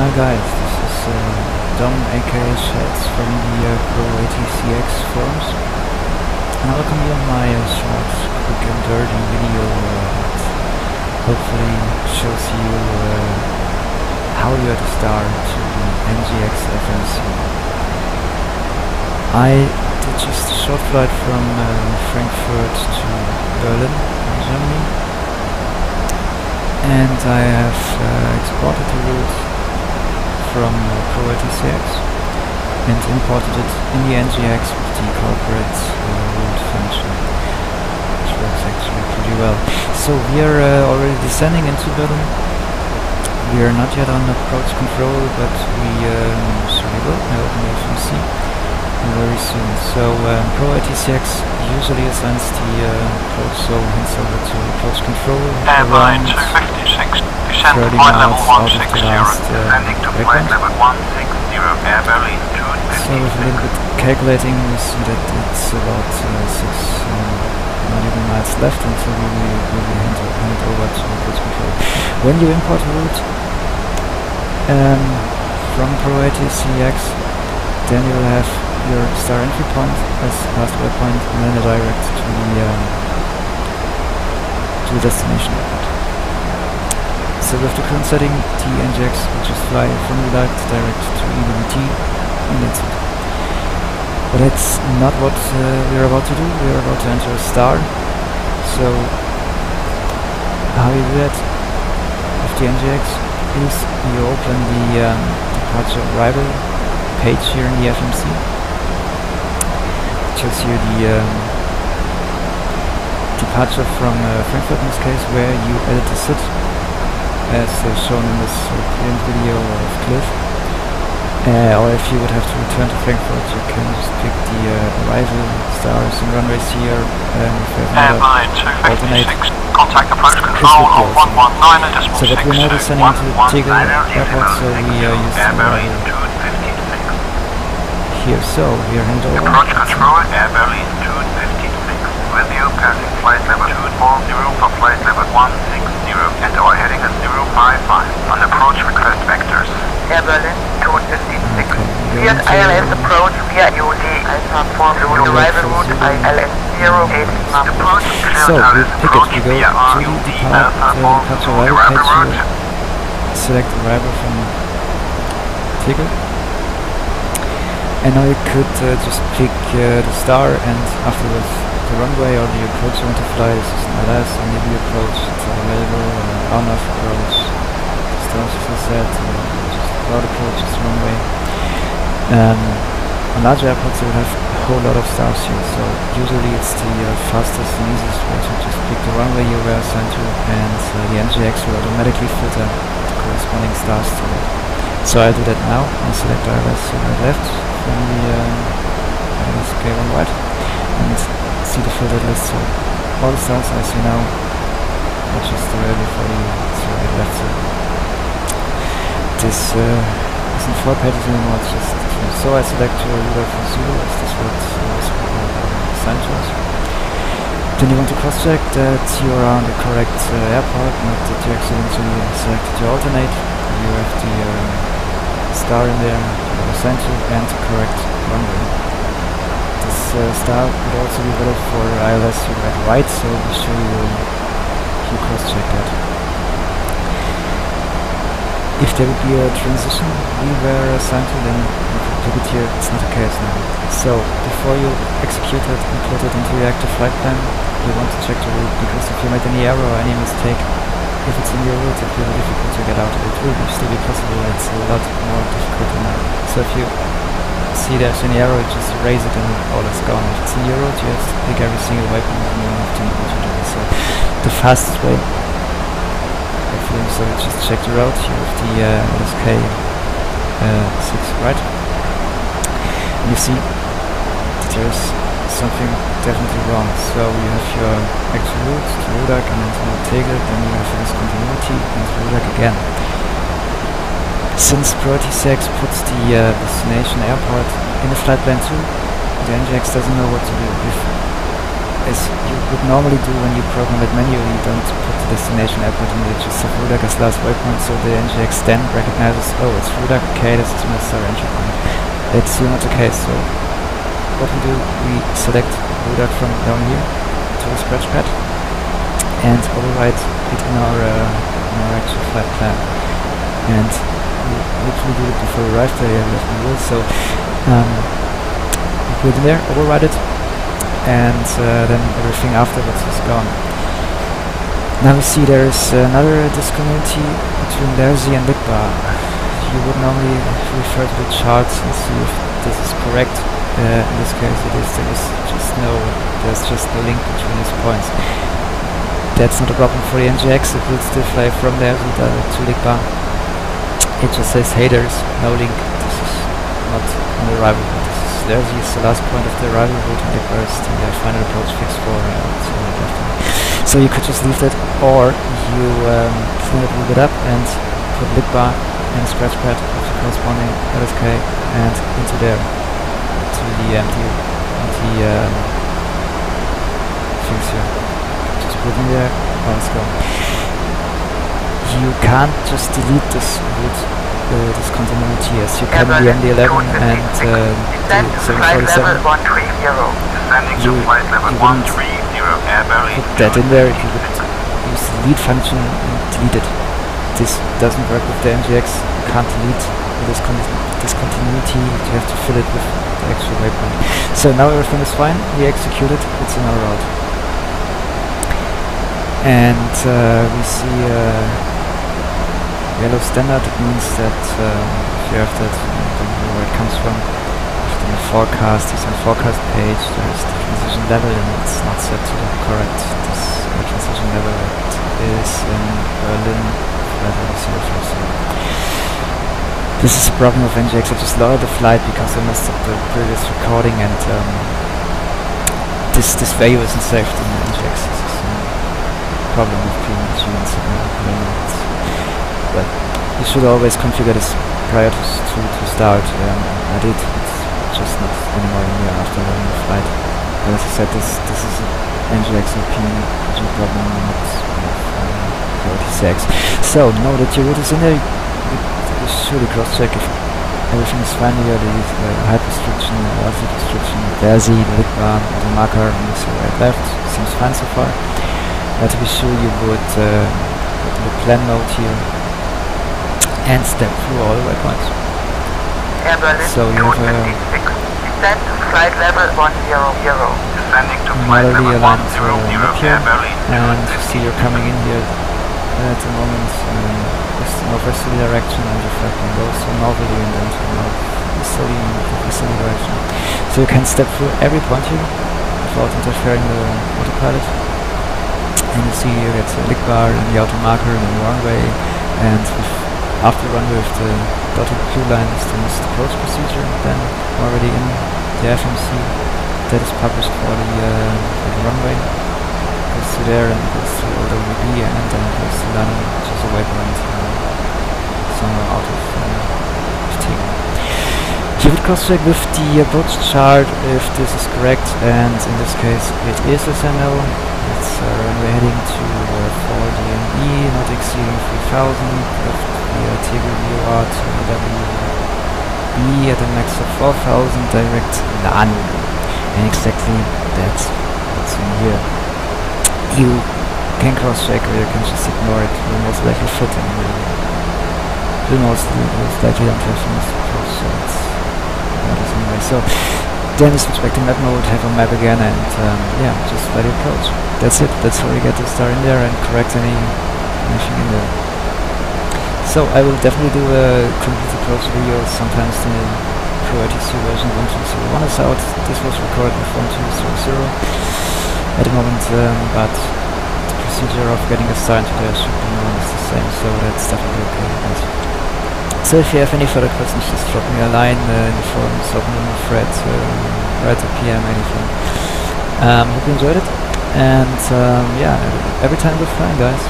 Hi guys, this is Dom aka Sheds from the ProATC forums, and I welcome you on my short, quick and dirty video that hopefully shows you how you are to start to the NGX FMX. I did just a short flight from Frankfurt to Berlin in Germany, and I have exported the route from ProATC and imported it in the NGX with the corporate route function, which works actually pretty well. So we are already descending into Berlin. We are not yet on approach control, but we soon will. I open the FMC very soon. So ProATC usually assigns the approach, so hands over to approach control around 30 miles out of the last background. So with a little bit calculating, we see that it's about 6 miles left until we will be handed over to approach control. When you import a route from ProATC, then you will have your star entry point as last waypoint and then a direct to the destination airport. So with the current setting, the NGX will just fly from the light direct to EWT, and that's it. But that's not what we are about to do. We are about to enter a star. So how you do that with the NGX is you open the departure arrival page here in the FMC. It shows you the departure from Frankfurt in this case, where you edit the SID as shown in this previous video of Cliff. Or if you would have to return to Frankfurt, you can just pick the arrival stars and runways here, and if you have another alternate, contact approach control on 119. So that we're now descending into Tegel Airport, so we use the arrival here. So we are handed over. Approach control, Air Berlin 256. With you passing flight level 240 for flight level 160, and our heading is 055 on approach request vectors. Air Berlin 256. Fiat ILS approach via UD Alpha 4 route arrival route ILS 08. So we pick it, we go to the departure arrival page here, select arrival from Tegel, and now you could just pick the star and afterwards the runway or the approach you want to fly. This is an LS, a Navy approach, it's available, on-off approach, stars as I said, just cloud approach, just runway. On larger airports you will have a whole lot of stars here, so usually it's the fastest and easiest way to just pick the runway you were assigned to, and the NGX will automatically filter the corresponding stars to it. So I'll do that now. I'll select ILS right left from the ILS K1 right, and see the filtered list. So all the stars I see now are just available for you. So right left. So this isn't 4 pages anymore, it's just 2. So I select Ruler for Zulu, as this what is assigned to us. Then you want to cross-check that you are on the correct airport, not that you accidentally selected your alternate. You have the star in there that was assigned to and the correct runway. This star would also be valid for ILS you read right, so be sure you cross-check that. If there would be a transition we were assigned to, then you could pick it here. It's not the case now. So before you execute it and put it into your active flight plan, you want to check the route, because if you made any error or any mistake, if it's in your route, it will be difficult to get out of it. It will still be possible, it's a lot more difficult now. So if you see there's any error, just erase it and all is gone. If it's in your route, you have to pick every single weapon and you have to know what to do. So the fastest way, so just check the route. You have the LSK 6 right, and you see that there's something definitely wrong. So you have your actual route to Rudak and then to Tegel, then you have discontinuity and Rudak again. Since ProATC puts the destination airport in the flight plan too, the NGX doesn't know what to do. If as you would normally do when you program it manually, you don't put the destination airport in, you just have Rudak as last waypoint, so the NGX then recognizes, oh, it's Rudak, okay, this is my star entry point. That's here not the case, so what we do, we select Rudak from down here to the scratch pad and override it in our actual flight plan. And we literally do it before we arrive there, so we put it in there, override it, and then everything afterwards is gone. Now we see there is another discontinuity between Lersi and Ligbar. You would normally refer to the charts and see if this is correct. In this case it is, there's just no link between these points. That's not a problem for the NGX, it will still fly from Lersi to Ligbar. It just says, hey, there's no link, this is not an arrival. Lersi is the last point of the arrival route, and Ligbar is the final approach fix for so you could just leave that, or you clean it a little bit up and put Ligbar and scratch pad with the corresponding LSK and into there to the empty things here. Just put in there, let's go. You can't just delete this route, this continuity, as you can the MD11 and the 747. You wouldn't put that in there, you would use the delete function and delete it. This doesn't work with the NGX, you can't delete this continuity, you have to fill it with the actual waypoint. So now everything is fine, we execute it, it's in our route. And we see yellow standard. It means that if you have that, don't know where it comes from. After the forecast, it's on forecast page, there is the transition level and it's not set to the correct transition level. It is in Berlin, level 050. This is a problem of NGX. I just lowered the flight because I messed up the previous recording, and this value isn't saved in NGX. This is a problem with PMDG and but you should always configure this prior to start. I did, it's just not anymore in here after learning the flight. But as I said, this is an NGX and PMDG problem, not ProATC. So now that your route is in there, you should cross-check if everything is fine here. The height restriction, altitude restriction, Lersi, Ligbar, the marker on the right left seems fine so far. But to be sure, you would go to the plan mode here and step through all the waypoints. So you have descend to flight level 100. Descending to flight melody level aligned 100, up here, and you see you're coming in here at the moment with the northwesterly direction, and your flight plan goes to northerly and then to northeasterly direction. So you can step through every point here without interfering the autopilot. And you see here it's a Ligbar and the auto marker and the runway, and after the runway with the dotted blue line is the missed approach procedure, then already in the FMC that is published for the runway. Goes to there and goes to OWB and then goes to landing, which is a waypoint somewhere out of Tegel. You would cross-check with the approach chart if this is correct, and in this case it is SNL. It's runway heading to 4DME, not exceeding 3000, left via Tegel VOR to WB at a max of 4000, direct landing. And exactly that's what's in here. You can cross-check or you can just ignore it, it will most likely fit in will most likely don't have a missed approach, so it's not as anyway. So then we switch back to map mode, have a map again, and yeah, just fly the approach. That's it, that's how you get the star in there and correct anything in there. So I will definitely do a complete approach video sometimes the ProATC version 1201 is out. This was recorded with 1200 at the moment, but the procedure of getting a star into there should be more or less the same, so that's definitely okay. So if you have any further questions, just drop me a line in the forums, open in the thread, write a PM, anything. Hope you enjoyed it, and yeah, every time good flying, guys.